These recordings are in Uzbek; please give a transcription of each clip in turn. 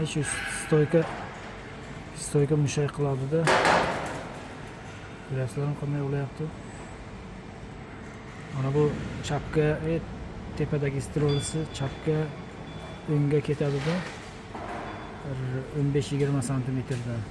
Shu stoyka mushay qiladi-da. Ko'rasizlarmi qanday ulayapti? Mana bu chapga, tepadagi strolisi chapga o'ngga ketadi-da. 15-20 santimetrdan.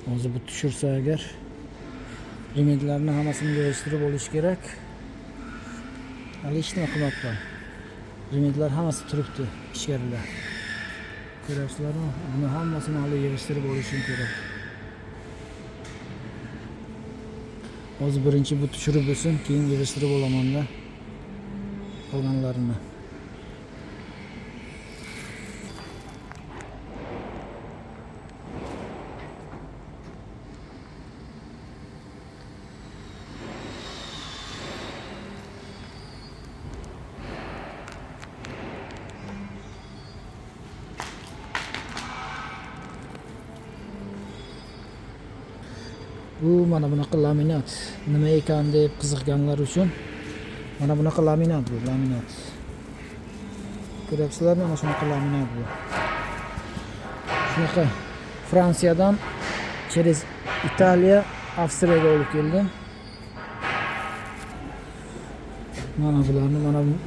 Hozir bu tushirsa agar remedlarni hammasini yig'ishtirib olish kerak. Hali hech nima qilmabman. Remedlar hammasi turibdi, ichkarilar. Ko'ryapsizlarmi? Buni hammasini hali yig'ishtirib olishim kerak. Hozir birinchi bu tushirib bo'lsin, keyin yig'ishtirib olaman-da qolganlarini. Bu mana bunaqa laminat. Nima ekan deb qiziqganlar uchun mana bunaqa laminat bu, laminat. Ko'ryapsizlarmi? Mana shunaqa laminat bu. Shunaqa Fransiyadan через Italiya, Avstriyaga olib keldim.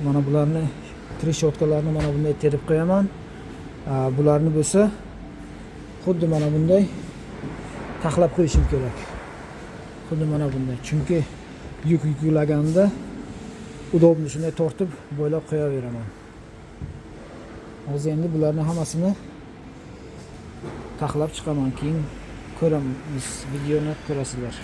Mana bularni treshotkalarni mana bunday terib qo'yaman. Bularni bo'lsa xuddi mana bunday taxlab qo'yishim kerak. Xuddi mana bunday. Chunki yuk yuklaganda udobni shunday tortib bo'ylab qo'yaveraman. Hozir endi bularni hammasini taxlab chiqaman, keyin ko'ramiz, videoni ko'rasizlar.